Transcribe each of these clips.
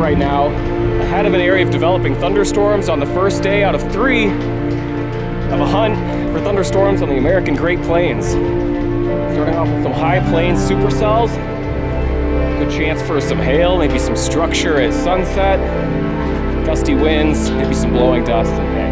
right now, ahead of an area of developing thunderstorms on the first day out of 3 of a hunt for thunderstorms on the American Great Plains. Starting off with some high plains supercells. Good chance for some hail, maybe some structure at sunset. Gusty winds, maybe some blowing dust and hay.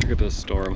Look at this storm.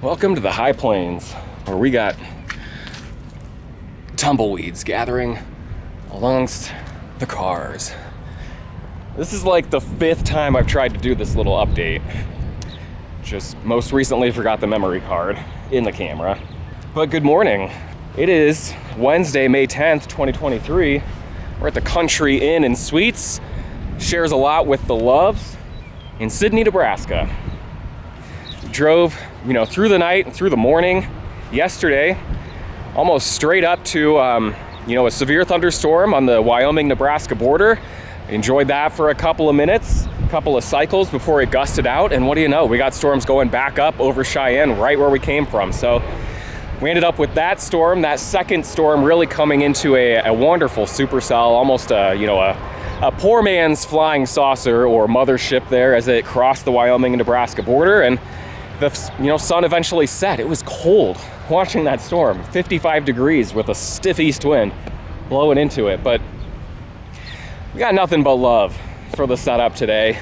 Welcome to the high plains, where we got tumbleweeds gathering amongst the cars. This is like the 5th time I've tried to do this little update. Just most recently forgot the memory card in the camera. But good morning. It is Wednesday, May 10th, 2023. We're at the Country Inn and Suites. Shares a lot with the Loves in Sidney, Nebraska. Drove, through the night and through the morning yesterday, almost straight up to, a severe thunderstorm on the Wyoming-Nebraska border. Enjoyed that for a couple of minutes, a couple of cycles before it gusted out. And what do you know? We got storms going back up over Cheyenne, right where we came from. So we ended up with that storm, that second storm really coming into a wonderful supercell, almost a poor man's flying saucer or mothership there as it crossed the Wyoming and Nebraska border. And the sun eventually set. It was cold watching that storm, 55 degrees with a stiff east wind blowing into it. But we got nothing but love for the setup today.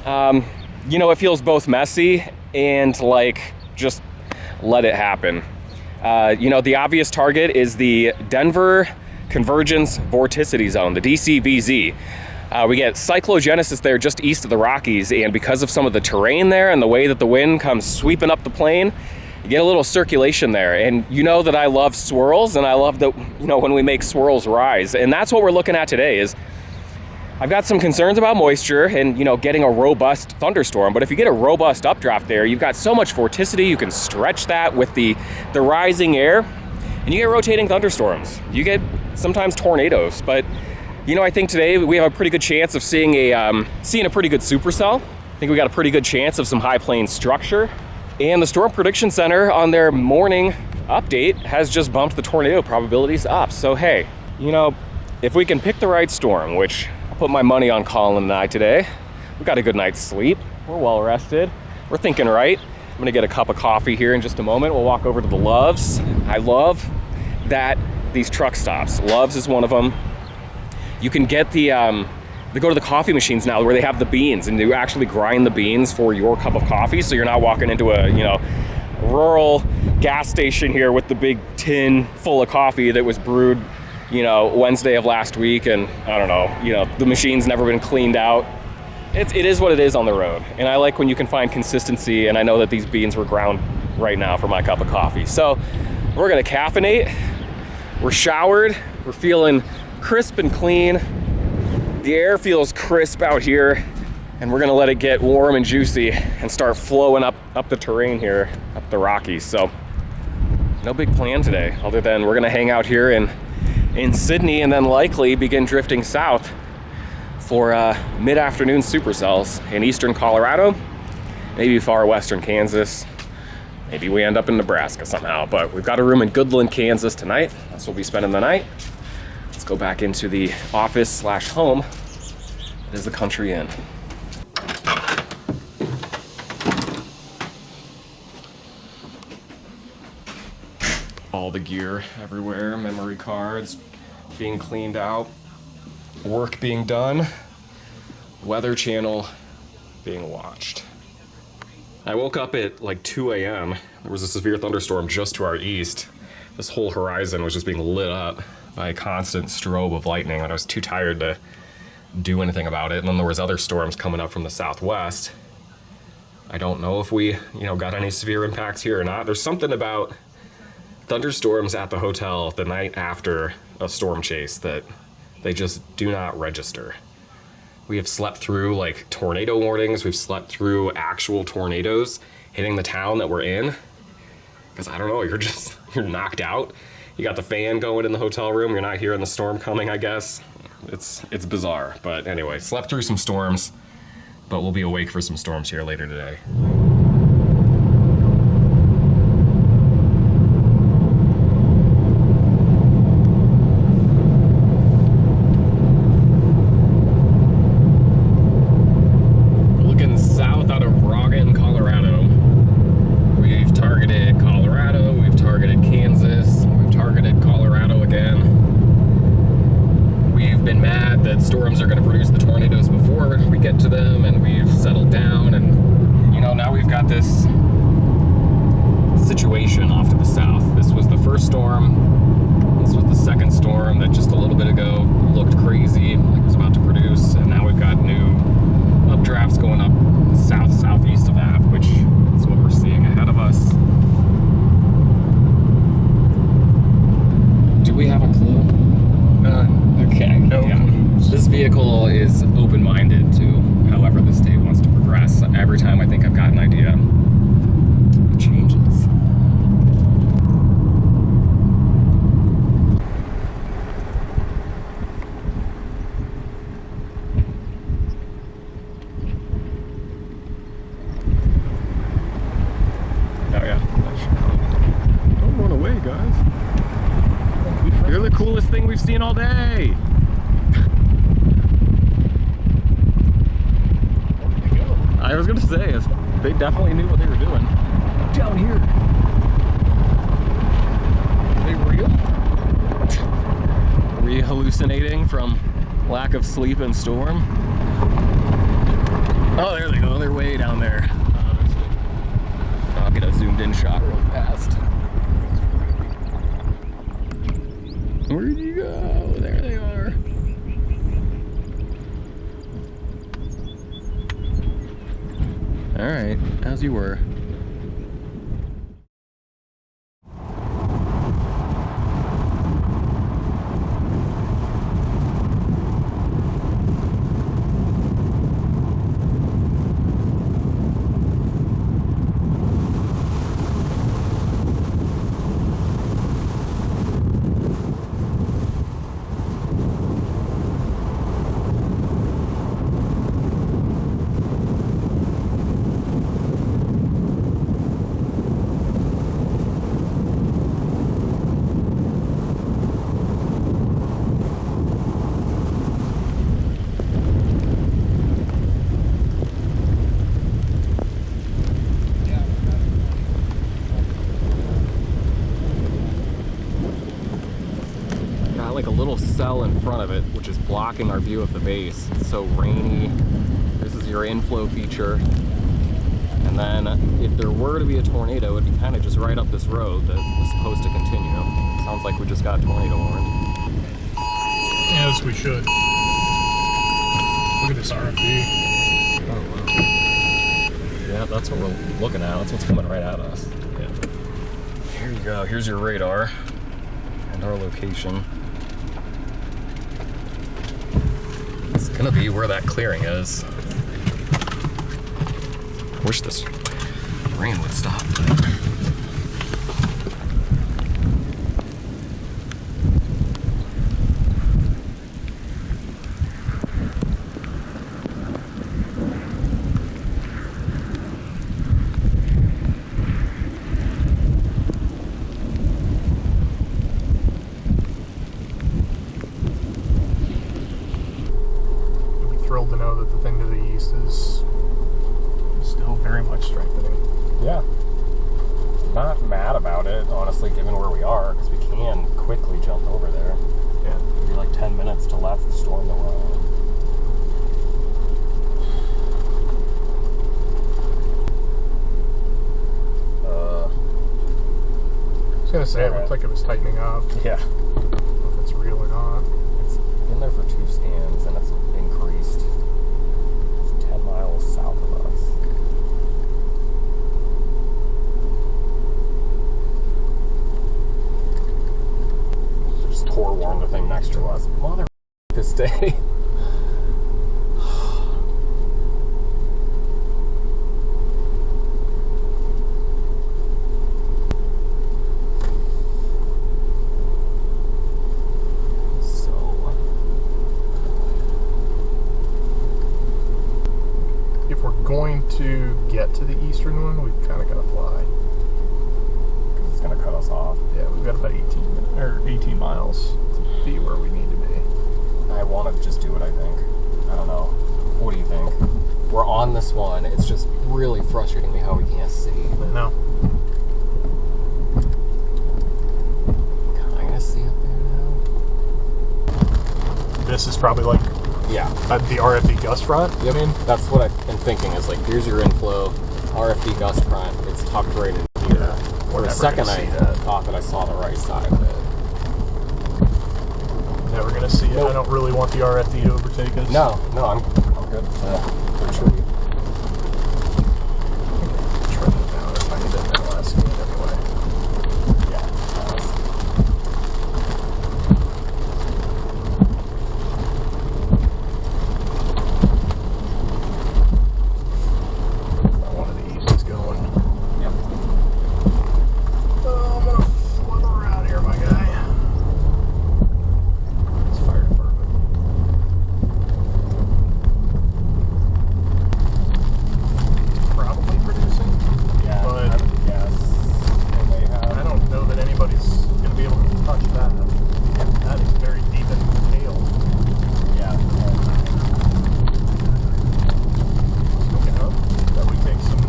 It feels both messy and just let it happen. The obvious target is the Denver Convergence Vorticity Zone, the DCVZ. We get cyclogenesis there just east of the Rockies, and because of some of the terrain there and the way that the wind comes sweeping up the plain, you get a little circulation there. And you know that I love swirls, and I love that, when we make swirls rise. And that's what we're looking at today. Is I've got some concerns about moisture and, getting a robust thunderstorm. But if you get a robust updraft there, you've got so much vorticity, you can stretch that with the rising air, and you get rotating thunderstorms. You get sometimes tornadoes. But I think today we have a pretty good chance of seeing a pretty good supercell. I think we got a pretty good chance of some high plains structure. And the Storm Prediction Center on their morning update has just bumped the tornado probabilities up. So hey, if we can pick the right storm, which I'll put my money on Colin and I today, we got a good night's sleep. We're well rested. We're thinking right. I'm gonna get a cup of coffee here in just a moment. We'll walk over to the Loves. I love that these truck stops. Loves is one of them. You can get they go to the coffee machines now where they have the beans, and you actually grind the beans for your cup of coffee, so you're not walking into a rural gas station here with the big tin full of coffee that was brewed Wednesday of last week, and I don't know, the machine's never been cleaned out. It is what it is on the road, and I like when you can find consistency, and I know that these beans were ground right now for my cup of coffee. So we're gonna caffeinate. We're showered. We're feeling crisp and clean. The air feels crisp out here, and we're gonna let it get warm and juicy and start flowing up the terrain here, up the Rockies. So no big plan today, other than we're gonna hang out here in Sidney and then likely begin drifting south for mid-afternoon supercells in eastern Colorado, maybe far western Kansas. Maybe we end up in Nebraska somehow, but we've got a room in Goodland, Kansas tonight. That's where we'll be spending the night. Let's go back into the office/home that is the Country Inn. All the gear everywhere, memory cards being cleaned out, work being done, Weather Channel being watched. I woke up at 2 a.m. There was a severe thunderstorm just to our east. This whole horizon was just being lit up by a constant strobe of lightning, and I was too tired to do anything about it. And then there was other storms coming up from the southwest. I don't know if we, got any severe impacts here or not. There's something about thunderstorms at the hotel the night after a storm chase that they just do not register. We have slept through tornado warnings. We've slept through actual tornadoes hitting the town that we're in. Because I don't know, you're knocked out. You got the fan going in the hotel room. You're not hearing the storm coming, I guess. It's bizarre. But anyway, slept through some storms, but we'll be awake for some storms here later today. Storms are going to produce the tornadoes before we get to them, and we've settled down, and now we've got this situation off to the south. This was the first storm. This was the second storm that just a little bit ago looked crazy, like it was about to produce, and now we've got new updrafts going up southeast of that, which is what we're seeing ahead of us. Do we have a clue? None. Okay. No clues. This vehicle is open-minded to however this day wants to progress. Every time I think I've got an idea, it changes. Don't run away, guys. You're the coolest thing we've seen all day. I was gonna say, they definitely knew what they were doing. Down here. Are they real? Are we hallucinating from lack of sleep and storm? Oh, there they go. They're way down there. I'll get a zoomed in shot real fast. Where'd you go? There they are. All right, as you were. Like a little cell in front of it, which is blocking our view of the base. It's so rainy. This is your inflow feature. And then if there were to be a tornado, it'd be kind of just right up this road that was supposed to continue. Sounds like we just got tornado warned. Yes, we should. Look at this RFD. Oh, wow. Yeah, that's what we're looking at. That's what's coming right at us. Yeah. Here you go. Here's your radar and our location. It's gonna be where that clearing is. Wish this rain would stop. Thrilled to know that the thing to the east is still very much strengthening. Yeah. Not mad about it, honestly, given where we are, because we can quickly jump over there. Yeah. It'd be like 10 minutes to left the storm that we're on. I was gonna say, it looked like it was tightening up. Yeah. I don't know if it's real or not. It's been there for 2 scans, and it's increased. It's 10 miles south of us. Just tore warm the thing next to us. Mother this day. Going to get to the eastern one, we've kind of got to fly. Because it's going to cut us off. Yeah, we've got about 18 miles to be where we need to be. I want to just do it, I think. I don't know. What do you think? We're on this one. It's just really frustrating me how we can't see. I know. Kind of see up there now. This is probably like the RFD gust front. I mean, that's what I've been thinking is like, here's your inflow, RFD gust front. It's tucked right in here. For a never second, gonna I see that. thought that I saw the right side of it. Never gonna see it. Nope. I don't really want the RFD to overtake us. No, I'm good with that. For sure. Trim it down if I did that in that last game anyway. Yeah. One of these is going. Yep. Oh, I'm gonna flip around here, my guy. It's fire department. Probably producing. Yeah, But I would guess. And they have. I don't know that anybody's gonna be able to touch that. That is very deep in the tail. Yeah. Looking up. That we take some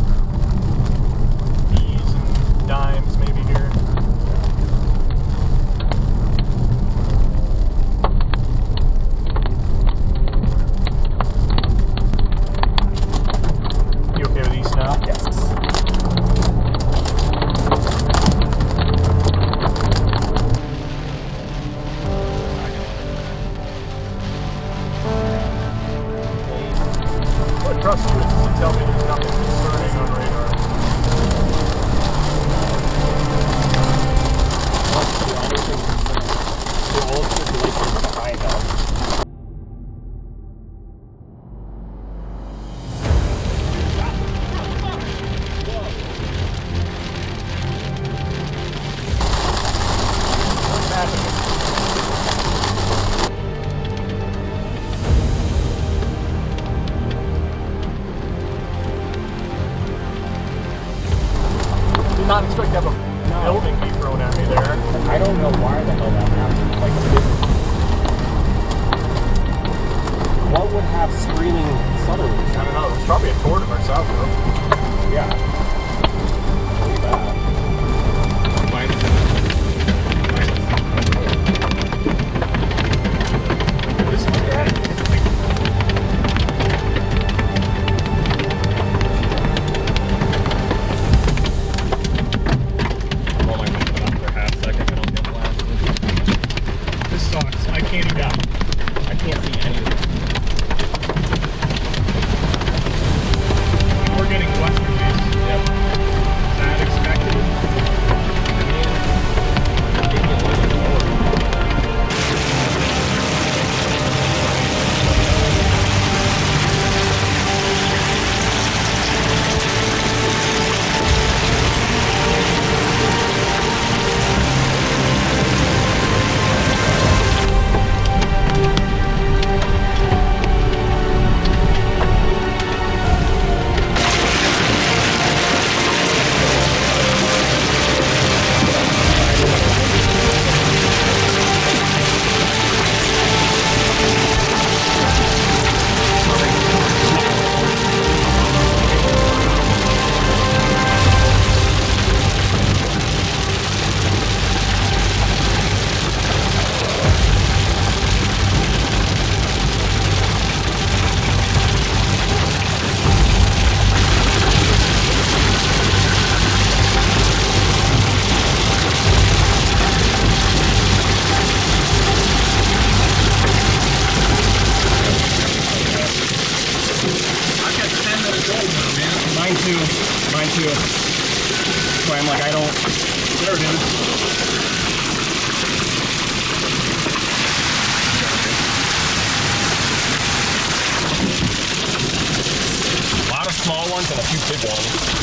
E's and dimes maybe here. You okay with these now? Yes. What trust you is to tell me there's nothing concerning on radar. The old circulation is behind us. What's happening? Did not expect to have a building be thrown at me there. I don't know why the hell that happened. Like, what would have screaming southerlies? I don't know. It was probably a toward or south though. Yeah. Believe that. This look at it. It's like I'm only going to put up for half a second and I'll get blasted. this sucks. I can't even. I can't see anything. We're getting westerlies. Yep. Is that expected? Maybe a little bit lower. Mine too. So I'm like, I don't. There it is. A lot of small ones and a few big ones.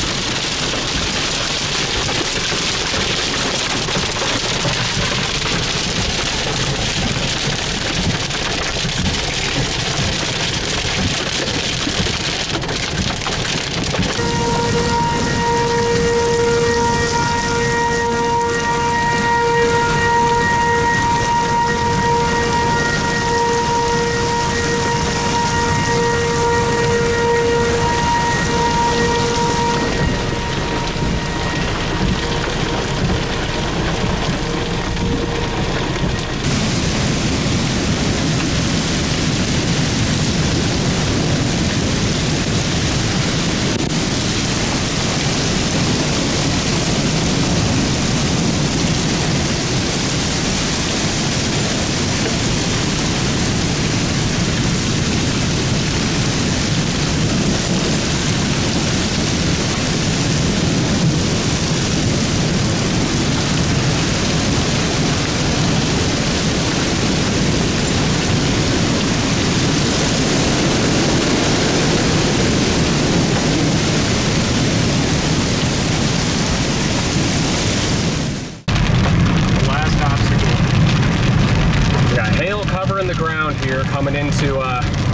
the ground here coming into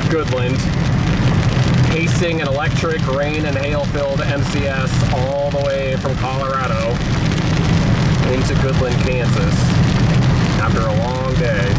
Goodland, pacing an electric, rain and hail-filled MCS all the way from Colorado into Goodland, Kansas after a long day.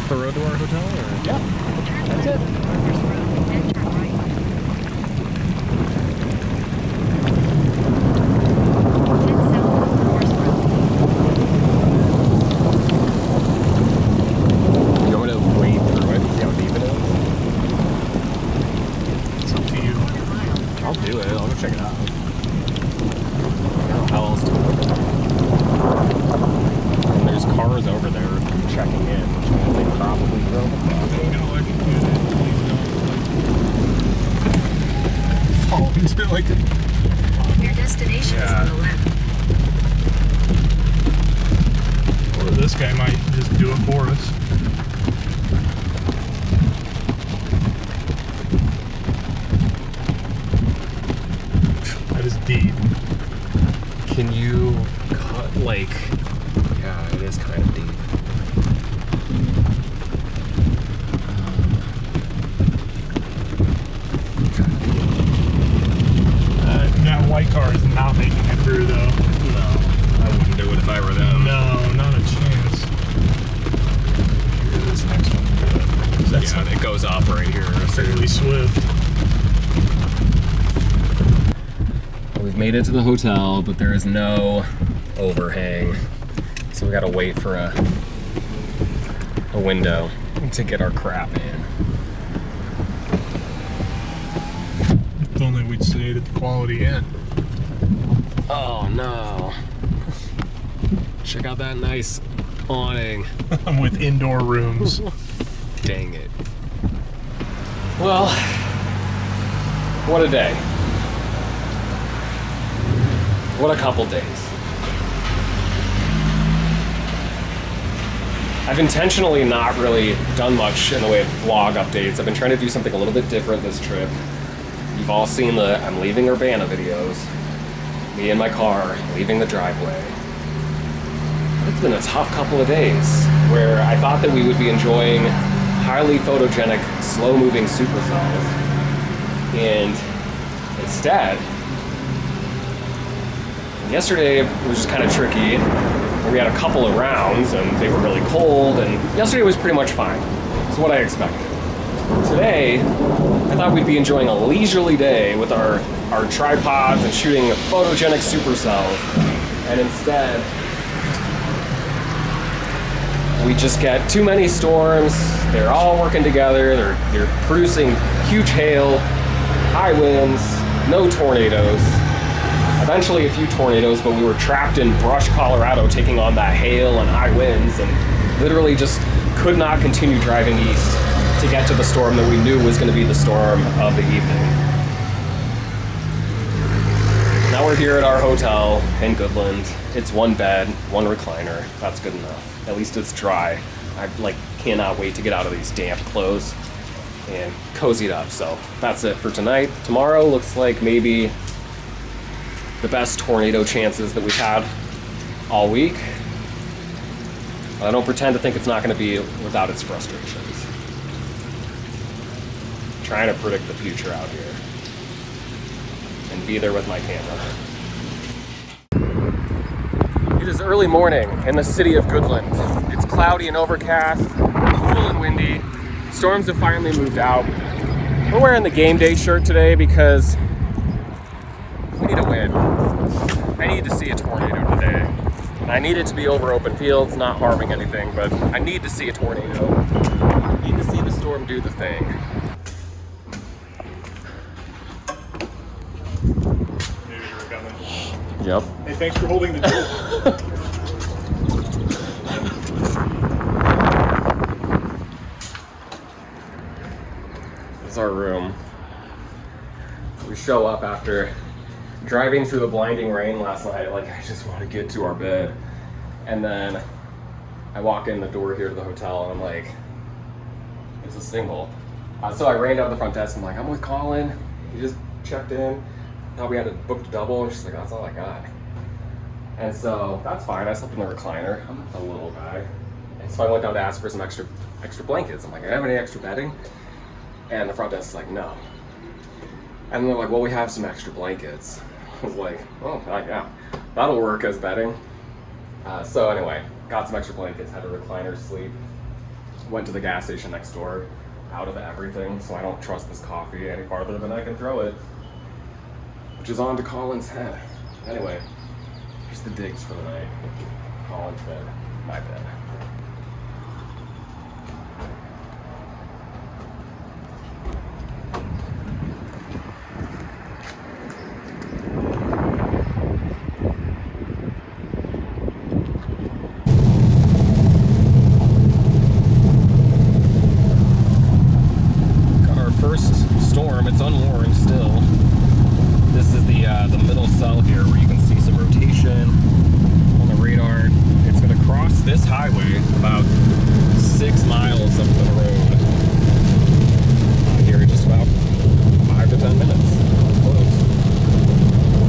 The road to our hotel, or? Yeah, that's it. You want me to wade through it, see how deep it is? It's up to you. I'll do it, I'll go check it out. I don't know how else to do it. And there's cars over there checking in, which means they probably drove across. Don't get electrocuted. Please don't. Fall into like Your destination is on the left. Or this guy might just do it for us. That is deep. Can you cut, like, yeah, it is kind of deep. That white car is not making it through though. No, I wouldn't do it if I were them. No, not a chance. Here, this next one. That's Yeah, it goes up right here. fairly swift. We've made it to the hotel, but there is no overhang. So we gotta wait for a window to get our crap in. If only we'd stayed at the Quality Inn. Oh no. Check out that nice awning. With indoor rooms. Dang it. Well, what a day. What a couple days. I've intentionally not really done much in the way of vlog updates. I've been trying to do something a little bit different this trip. You've all seen the I'm leaving Urbana videos. Me in my car, leaving the driveway. It's been a tough couple of days where I thought that we would be enjoying highly photogenic, slow-moving supercells. And instead, yesterday was just kind of tricky. We had a couple of rounds and they were really cold, and yesterday was pretty much fine. It's what I expected. Today, I thought we'd be enjoying a leisurely day with our tripods and shooting photogenic supercells, and instead, we just get too many storms. They're all working together. They're producing huge hail, high winds, no tornadoes. Eventually a few tornadoes, but we were trapped in Brush, Colorado, taking on that hail and high winds, and literally just could not continue driving east to get to the storm that we knew was going to be the storm of the evening. Now we're here at our hotel in Goodland. It's one bed, one recliner. That's good enough. At least it's dry. I cannot wait to get out of these damp clothes and cozy it up. So that's it for tonight. Tomorrow looks like maybe the best tornado chances that we've had all week. I don't pretend to think it's not going to be without its frustrations. I'm trying to predict the future out here and be there with my camera. It is early morning in the city of Goodland. It's cloudy and overcast, cool and windy. Storms have finally moved out. We're wearing the game day shirt today because we need a win. I need to see a tornado today. I need it to be over open fields, not harming anything, but I need to see a tornado. I need to see the storm thunderstorm do the thing. Maybe you were coming. Yep. Hey, thanks for holding the door. This is our room. We show up after driving through the blinding rain last night. Like, I just want to get to our bed. And then I walk in the door here to the hotel and I'm like, it's a single. So I ran down to the front desk. I'm like, I'm with Colin. He just checked in. Thought we had it booked double. And she's like, that's all I got. And so that's fine. I slept in the recliner. I'm a little guy. And so I went down to ask for some extra blankets. I'm like, I have any extra bedding? And the front desk is like, no. And they're like, well, we have some extra blankets. I was like, oh, yeah, that'll work as bedding. So anyway, got some extra blankets, had a recliner sleep, went to the gas station next door, out of everything, so I don't trust this coffee any farther than I can throw it, which is onto Colin's head. Anyway, here's the digs for the night. Colin's bed, my bed. It's unwarned still. This is the middle cell here where you can see some rotation on the radar. It's going to cross this highway about 6 miles up the road. Here in just about 5 to 10 minutes. Close.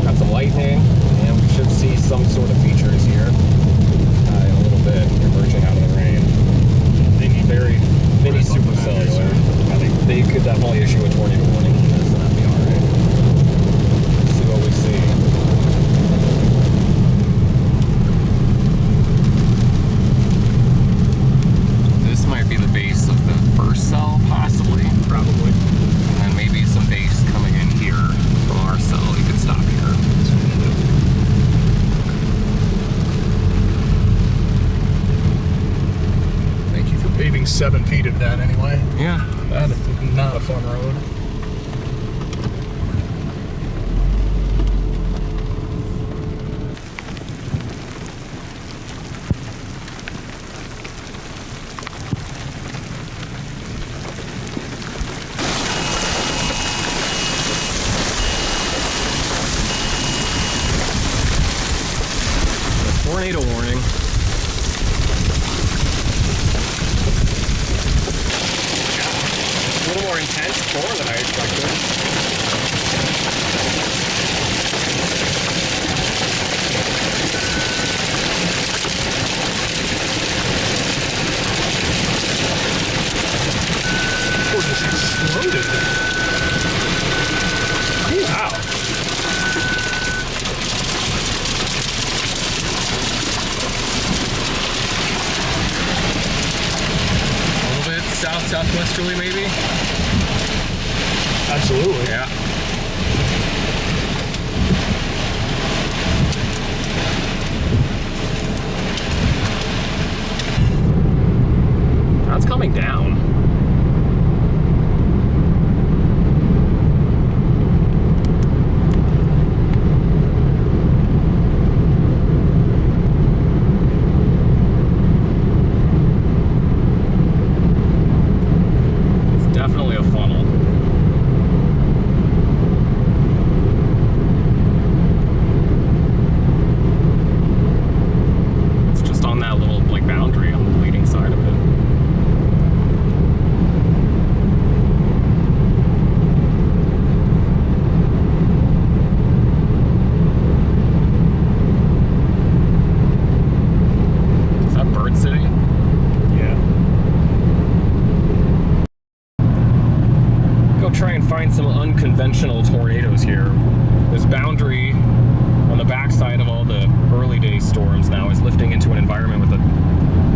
Got some lightning, and we should see some sort of features here in a little bit, emerging out of the rain. They need very mini supercellular. I think they could definitely issue a tornado warning on this, and that'd be alright. See what we see. This might be the base of the first cell, possibly. Probably. And then maybe some base coming in here from our cell. You could stop here. Paving 7 feet of that anyway. Yeah. That is not a fun road. Tornado warning. A little more intense storm than I expected. Oh, just exploded. Wow. Southwesterly, maybe? Absolutely. Yeah. That's coming down. Find some unconventional tornadoes here. This boundary on the backside of all the early day storms now is lifting into an environment with a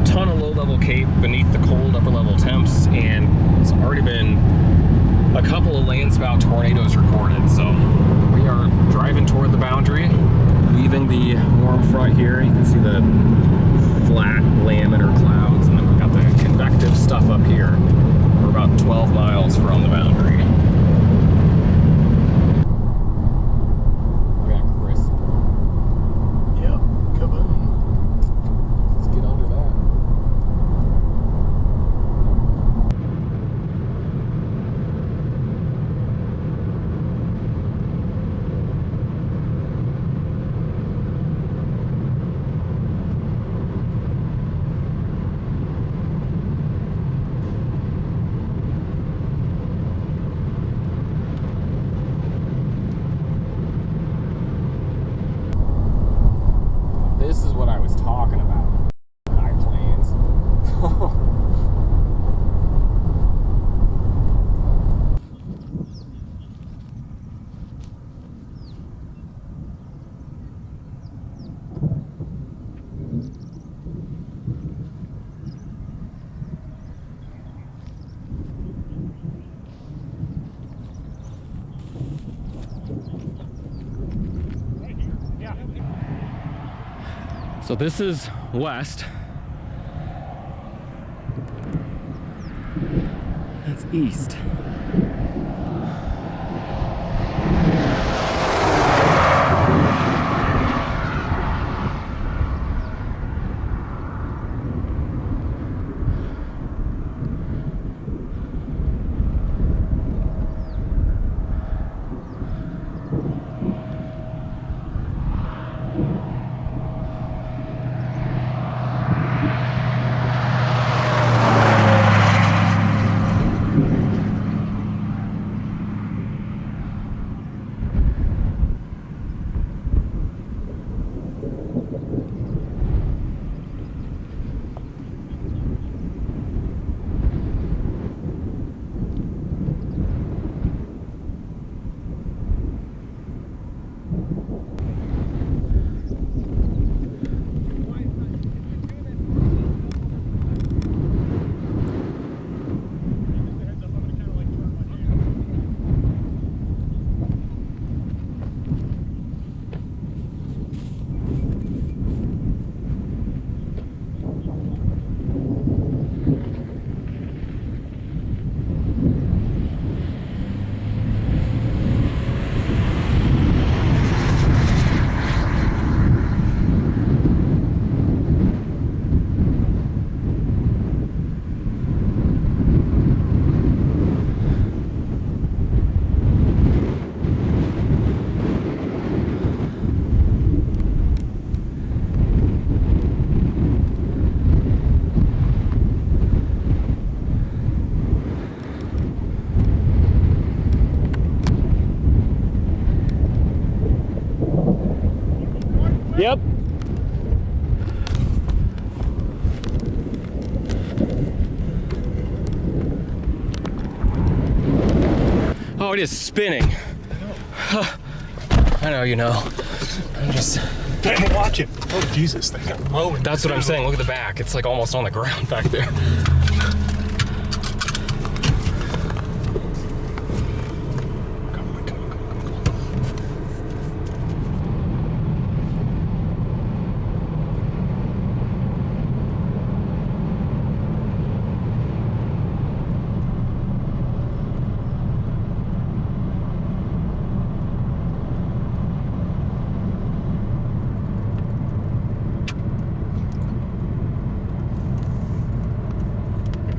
ton of low-level cape beneath the cold upper-level temps, and it's already been a couple of Landspout tornadoes recorded. So we are driving toward the boundary, leaving the warm front here. You can see the flat laminar clouds, and then we've got the convective stuff up here. We're about about 12 miles from the boundary. Look at that crisp. Yep, come on. Let's get under that. This is what I was talking about. High plains. So this is west. That's east. Yep. Oh, it is spinning. I know, you know. I'm just... Watch it. Oh, Jesus. They're rolling. That's what I'm saying. Look at the back. It's like almost on the ground back there.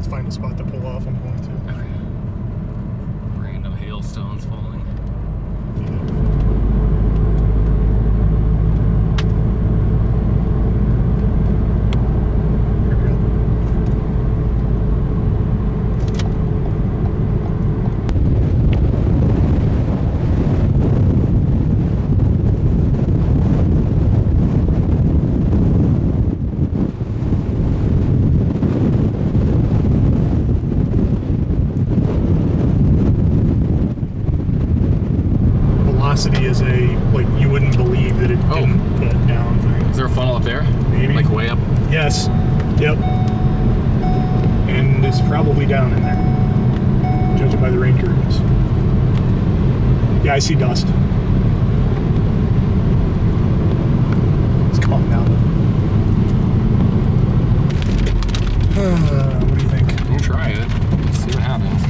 Find a spot to pull off. I'm going to. Random hailstones falling. Here we go. Velocity is a, like, you wouldn't believe that it didn't put down thing. Is there a funnel up there? Maybe. Like way up? Yes. Yep. And it's probably down in there, judging by the rain curtains. Yeah, I see dust. It's calm now. What do you think? We'll try it. See what happens.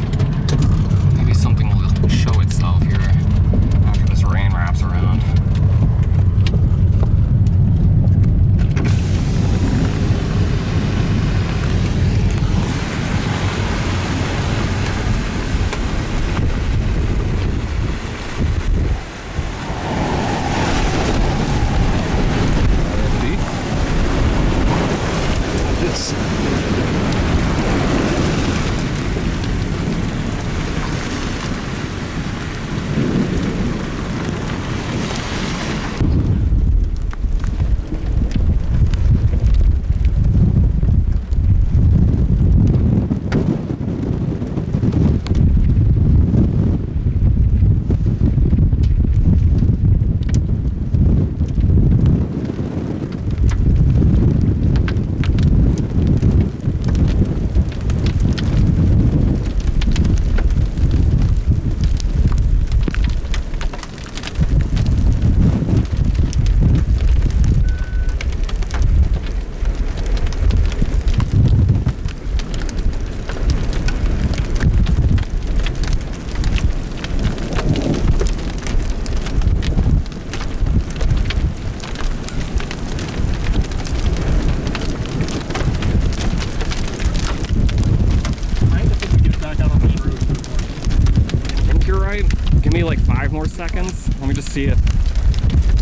me like 5 more seconds. Let me just see if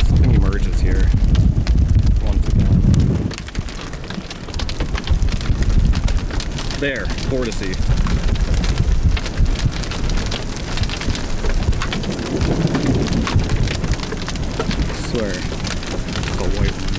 something emerges here. Once again. There, vortice. I swear, it's a white one.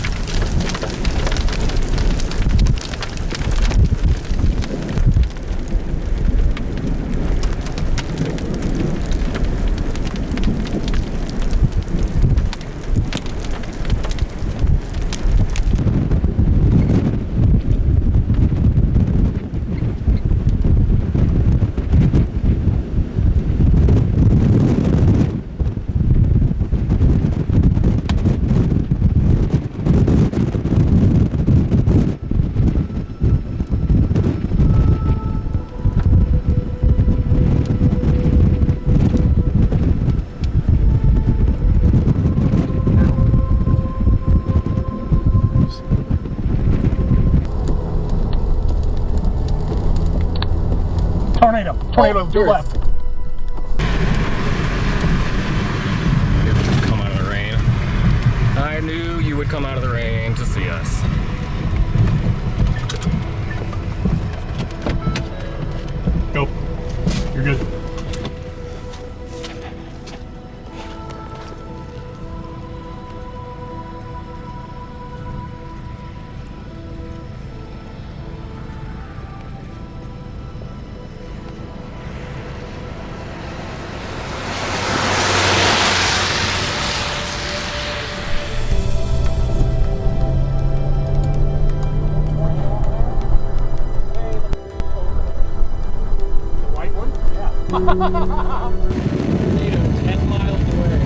Tornado, to the left. It would just come out of the rain. I knew you would come out of the rain to see us. Go. You're good. Tornado 10 miles away.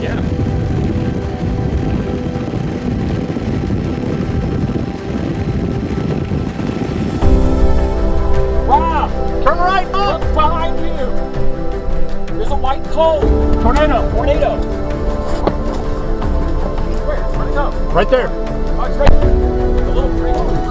Yeah. Wow! Turn right, look behind you! There's a white cone! Tornado! Tornado! Right there. Oh, it's right there. The little green one.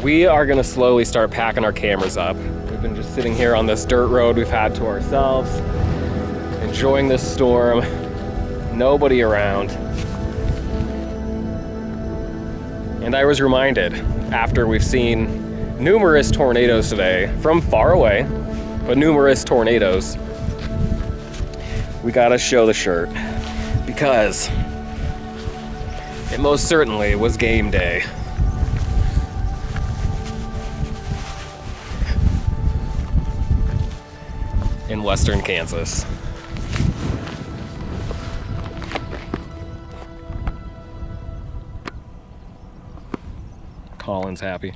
We are gonna slowly start packing our cameras up. We've been just sitting here on this dirt road we've had to ourselves, enjoying this storm, nobody around. And I was reminded, after we've seen numerous tornadoes today, from far away, but numerous tornadoes, we gotta show the shirt, because it most certainly was game day. In western Kansas. Holland's happy.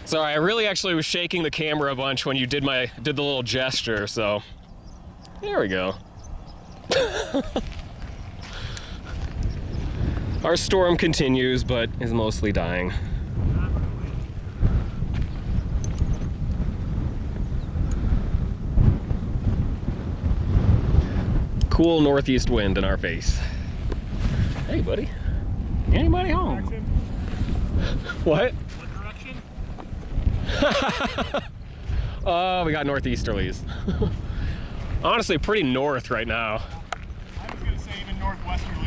Sorry, I really actually was shaking the camera a bunch when you did the little gesture, so there we go. Our storm continues, but is mostly dying. Cool northeast wind in our face. Hey, buddy. Anybody home? What? What direction? Oh, we got northeasterlies. Honestly, pretty north right now. I was gonna say even northwesterly.